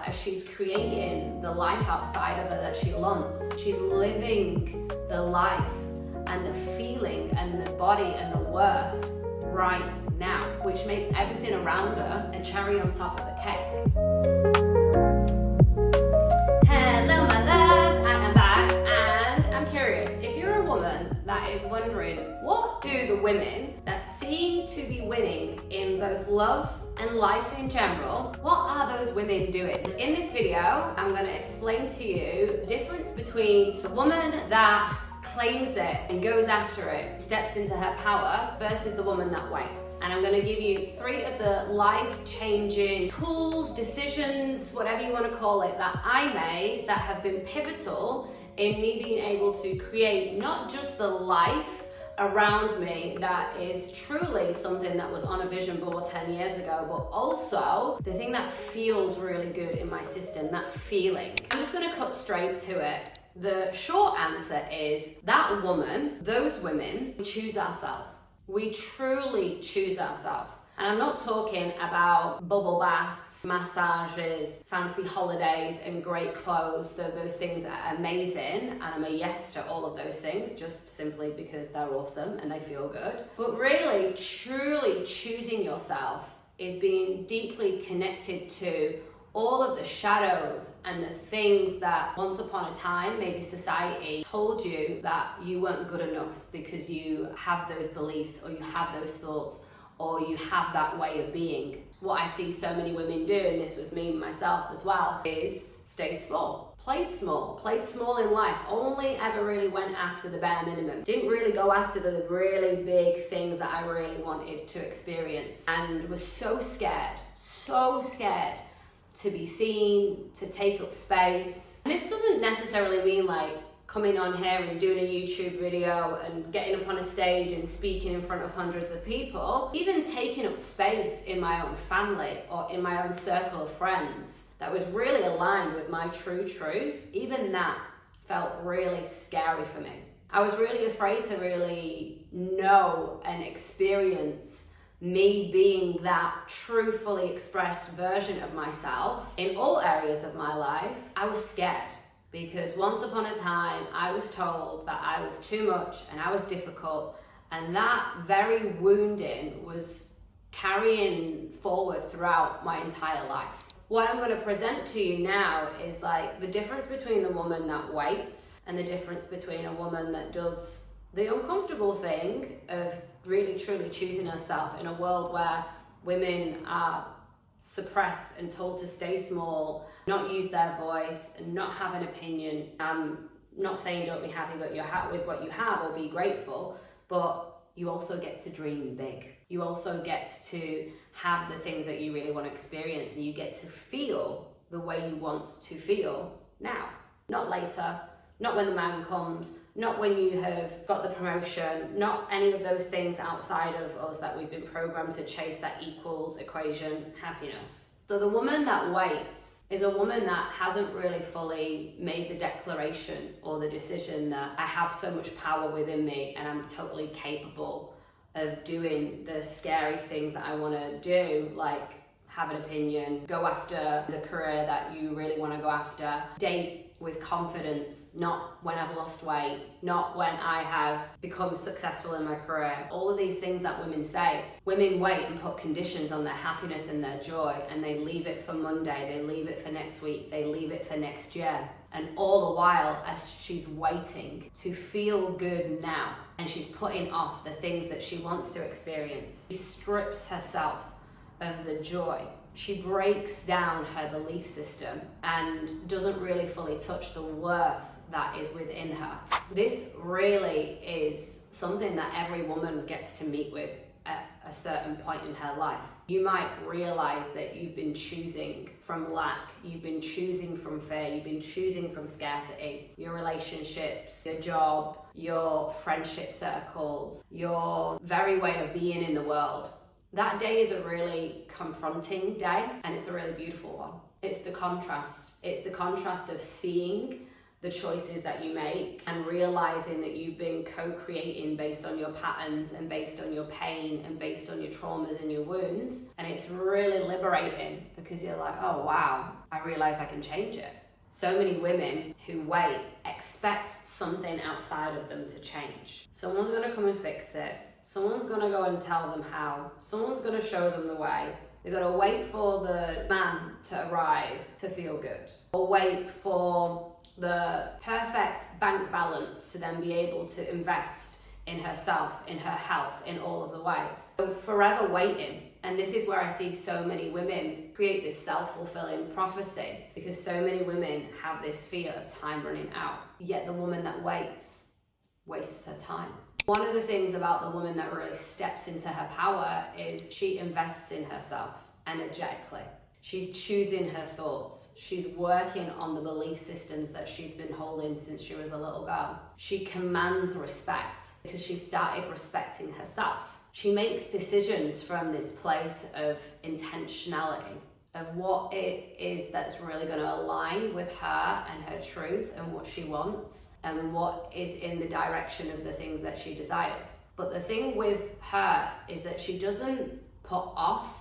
as she's creating the life outside of her that she wants. She's living the life and the feeling and the body and the worth right now, which makes everything around her a cherry on top of the cake. Hello my loves, I am back, and I'm curious, if you're a woman that is wondering, what do the women that seem to be winning in both love and life in general, what are those women doing? In this video, I'm going to explain to you the difference between the woman that claims it and goes after it, steps into her power, versus the woman that waits. And I'm going to give you 3 of the life-changing tools, decisions, whatever you want to call it, that I made that have been pivotal in me being able to create not just the life around me that is truly something that was on a vision board 10 years ago, but also the thing that feels really good in my system, that feeling. I'm just going to cut straight to it. The short answer is that woman, those women, we choose ourselves. We truly choose ourselves. And I'm not talking about bubble baths, massages, fancy holidays, and great clothes. Though those things are amazing, and I'm a yes to all of those things, just simply because they're awesome and they feel good. But really, truly choosing yourself is being deeply connected to all of the shadows and the things that once upon a time, maybe society told you that you weren't good enough because you have those beliefs or you have those thoughts or you have that way of being. What I see so many women do, and this was me myself as well, is stayed small. Played small in life, only ever really went after the bare minimum. Didn't really go after the really big things that I really wanted to experience, and was so scared to be seen, to take up space. And this doesn't necessarily mean like coming on here and doing a YouTube video and getting up on a stage and speaking in front of hundreds of people. Even taking up space in my own family or in my own circle of friends that was really aligned with my true truth, even that felt really scary for me. I was really afraid to really know and experience me being that true, fully expressed version of myself in all areas of my life. I was scared. Because once upon a time, I was told that I was too much and I was difficult, and that very wounding was carrying forward throughout my entire life. What I'm going to present to you now is like the difference between the woman that waits and the difference between a woman that does the uncomfortable thing of really truly choosing herself in a world where women are suppressed and told to stay small, not use their voice, and not have an opinion. I'm not saying don't be happy with what you have or be grateful, but you also get to dream big. You also get to have the things that you really want to experience, and you get to feel the way you want to feel now, not later. Not when the man comes, not when you have got the promotion, not any of those things outside of us that we've been programmed to chase that equals equation happiness. So the woman that waits is a woman that hasn't really fully made the declaration or the decision that I have so much power within me and I'm totally capable of doing the scary things that I want to do, like have an opinion, go after the career that you really want to go after, date with confidence, not when I've lost weight, not when I have become successful in my career. All of these things that women say, women wait and put conditions on their happiness and their joy, and they leave it for Monday, they leave it for next week, they leave it for next year. And all the while, as she's waiting to feel good now, and she's putting off the things that she wants to experience, she strips herself of the joy. She breaks down her belief system and doesn't really fully touch the worth that is within her. This really is something that every woman gets to meet with at a certain point in her life. You might realize that you've been choosing from lack, you've been choosing from fear, you've been choosing from scarcity. Your relationships, your job, your friendship circles, your very way of being in the world. That day is a really confronting day, and it's a really beautiful one. It's the contrast. It's the contrast of seeing the choices that you make and realizing that you've been co-creating based on your patterns and based on your pain and based on your traumas and your wounds. And it's really liberating because you're like, oh wow, I realize I can change it. So many women who wait expect something outside of them to change. Someone's gonna come and fix it. Someone's gonna go and tell them how. Someone's gonna show them the way. They've got to wait for the man to arrive to feel good, or wait for the perfect bank balance to then be able to invest in herself, in her health, in all of the ways. So forever waiting. And this is where I see so many women create this self-fulfilling prophecy, because so many women have this fear of time running out. Yet the woman that waits wastes her time. One of the things about the woman that really steps into her power is she invests in herself energetically. She's choosing her thoughts. She's working on the belief systems that she's been holding since she was a little girl. She commands respect because she started respecting herself. She makes decisions from this place of intentionality, of what it is that's really going to align with her and her truth and what she wants and what is in the direction of the things that she desires. But the thing with her is that she doesn't put off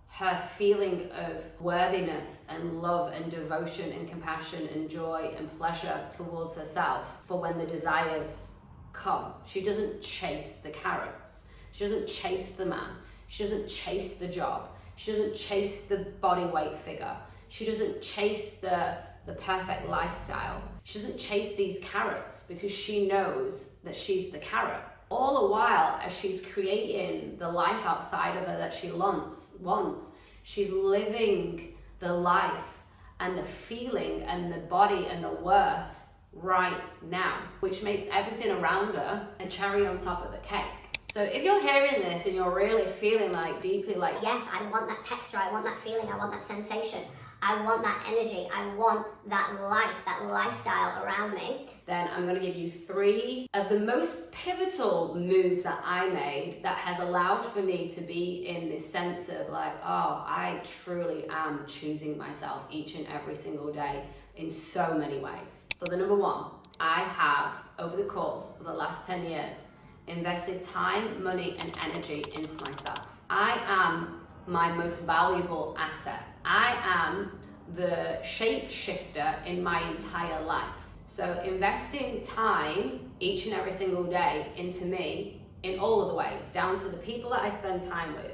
her feeling of worthiness and love and devotion and compassion and joy and pleasure towards herself for when the desires come. She doesn't chase the carrots. She doesn't chase the man. She doesn't chase the job. She doesn't chase the body weight figure. She doesn't chase the perfect lifestyle. She doesn't chase these carrots because she knows that she's the carrot. All the while, as she's creating the life outside of her that she wants, she's living the life and the feeling and the body and the worth right now, which makes everything around her a cherry on top of the cake. So if you're hearing this and you're really feeling like deeply like, yes, I want that texture, I want that feeling, I want that sensation, I want that energy, I want that life, that lifestyle around me, then I'm going to give you 3 of the most pivotal moves that I made that has allowed for me to be in this sense of like, oh, I truly am choosing myself each and every single day in so many ways. So the number 1, I have, over the course of the last 10 years, invested time, money, and energy into myself. I am my most valuable asset. I am the shapeshifter in my entire life. So investing time each and every single day into me in all of the ways, down to the people that I spend time with,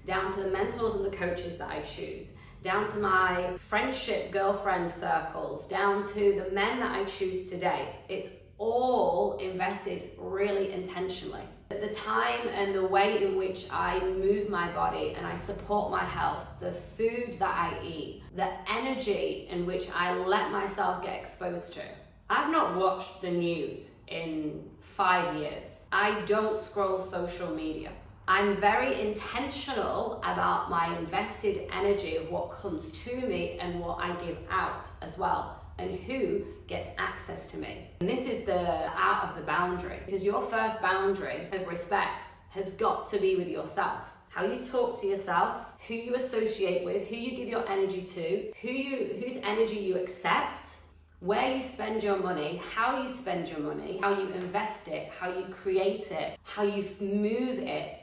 down to the mentors and the coaches that I choose, down to my friendship girlfriend circles, down to the men that I choose to date. It's all invested really intentionally. The time and the way in which I move my body and I support my health, the food that I eat, the energy in which I let myself get exposed to. I've not watched the news in 5 years. I don't scroll social media. I'm very intentional about my invested energy of what comes to me and what I give out as well, and who gets access to me. And this is the out of the boundary, because your first boundary of respect has got to be with yourself. How you talk to yourself, who you associate with, who you give your energy to, whose energy you accept, where you spend your money, how you spend your money, how you invest it, how you create it, how you move it,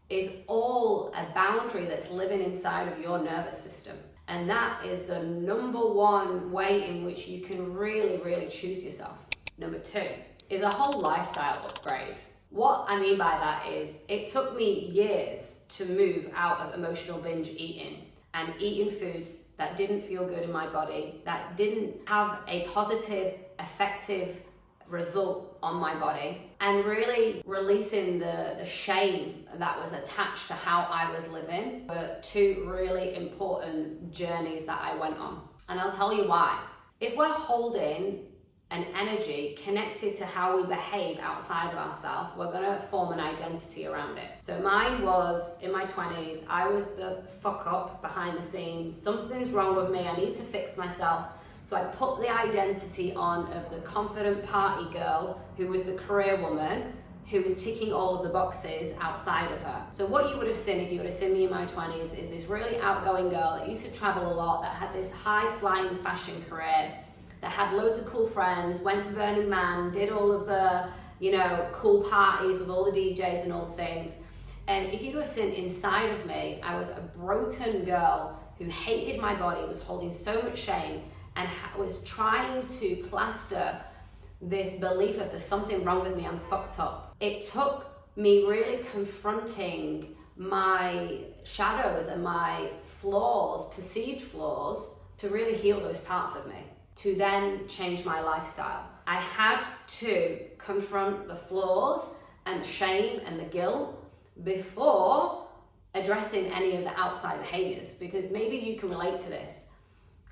is all a boundary that's living inside of your nervous system. And that is the number 1 way in which you can really, really choose yourself. Number 2 is a whole lifestyle upgrade. What I mean by that is it took me years to move out of emotional binge eating and eating foods that didn't feel good in my body, that didn't have a positive, effective result on my body, and really releasing the shame that was attached to how I was living were 2 really important journeys that I went on. And I'll tell you why. If we're holding an energy connected to how we behave outside of ourselves, we're gonna form an identity around it. So mine was, in my 20s, I was the fuck up behind the scenes. Something's wrong with me, I need to fix myself. So I put the identity on of the confident party girl who was the career woman, who was ticking all of the boxes outside of her. So what you would have seen if you would have seen me in my 20s is this really outgoing girl that used to travel a lot, that had this high-flying fashion career, that had loads of cool friends, went to Burning Man, did all of the, cool parties with all the DJs and all the things. And if you would have seen inside of me, I was a broken girl who hated my body, was holding so much shame, and was trying to plaster this belief that there's something wrong with me, I'm fucked up. It took me really confronting my shadows and my flaws, perceived flaws, to really heal those parts of me, to then change my lifestyle. I had to confront the flaws and the shame and the guilt before addressing any of the outside behaviors, because maybe you can relate to this.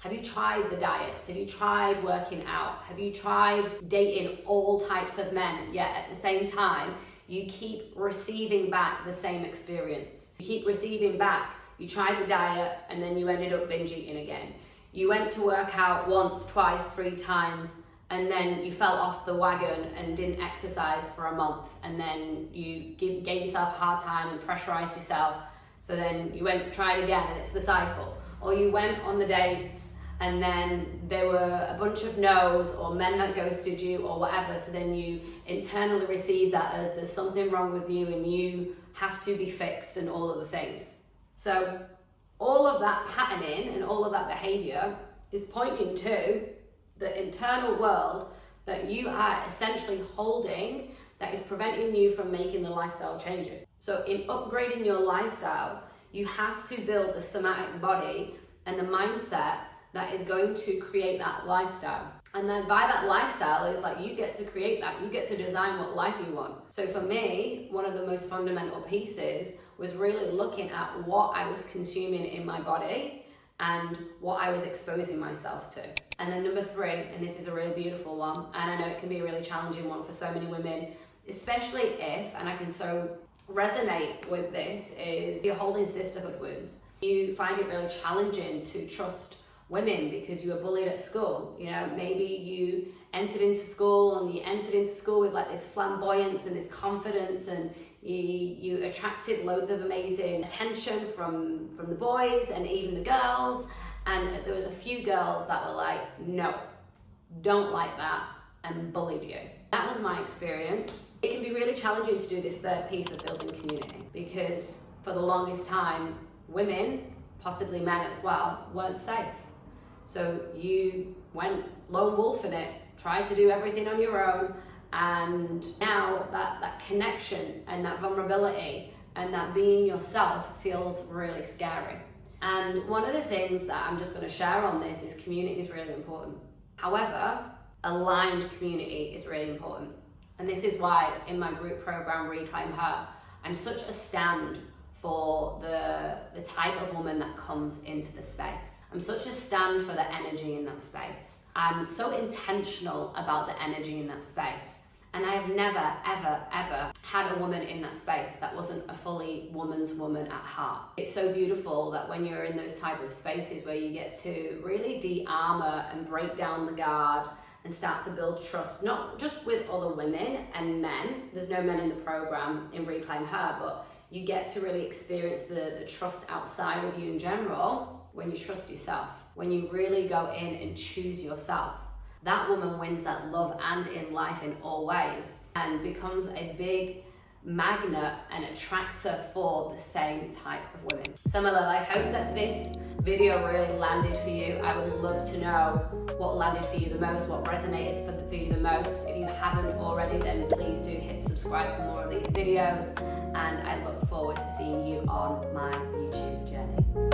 Have you tried the diets? Have you tried working out? Have you tried dating all types of men, yet at the same time, you keep receiving back the same experience? You keep receiving back, you tried the diet and then you ended up binge eating again. You went to work out once, twice, 3 times, and then you fell off the wagon and didn't exercise for a month, and then you gave yourself a hard time and pressurized yourself, so then you tried again, and it's the cycle. Or you went on the dates and then there were a bunch of no's, or men that ghosted you or whatever, so then you internally receive that as there's something wrong with you and you have to be fixed and all of the things. So all of that patterning and all of that behavior is pointing to the internal world that you are essentially holding that is preventing you from making the lifestyle changes. So in upgrading your lifestyle, you have to build the somatic body and the mindset that is going to create that lifestyle. And then by that lifestyle is like, you get to create that, you get to design what life you want. So for me, one of the most fundamental pieces was really looking at what I was consuming in my body and what I was exposing myself to. And then number 3, and this is a really beautiful one, and I know it can be a really challenging one for so many women, especially if, and I can so resonate with this, is you're holding sisterhood wounds. You find it really challenging to trust women because you were bullied at school. You know, maybe you entered into school and you entered into school with like this flamboyance and this confidence, and you attracted loads of amazing attention from the boys and even the girls, and there was a few girls that were like, no, don't like that, and bullied you. That was my experience. It can be really challenging to do this third piece of building community, because for the longest time, women, possibly men as well, weren't safe. So you went lone wolf in it, tried to do everything on your own, and now that connection and that vulnerability and that being yourself feels really scary. And one of the things that I'm just going to share on this is community is really important. However, aligned community is really important. And this is why in my group program, Reclaim Her, I'm such a stand for the type of woman that comes into the space. I'm such a stand for the energy in that space. I'm so intentional about the energy in that space. And I have never, ever, ever had a woman in that space that wasn't a fully woman's woman at heart. It's so beautiful that when you're in those type of spaces where you get to really de-armor and break down the guard and start to build trust, not just with other women and men. There's no men in the program in Reclaim Her, but you get to really experience the trust outside of you in general when you trust yourself, when you really go in and choose yourself. That woman wins at love and in life in all ways, and becomes a big magnet and attractor for the same type of women. So my love, I hope that this video really landed for you. I would love to know what landed for you the most, what resonated for you the most. If you haven't already, then please do hit subscribe for more of these videos, and I look forward to seeing you on my YouTube journey.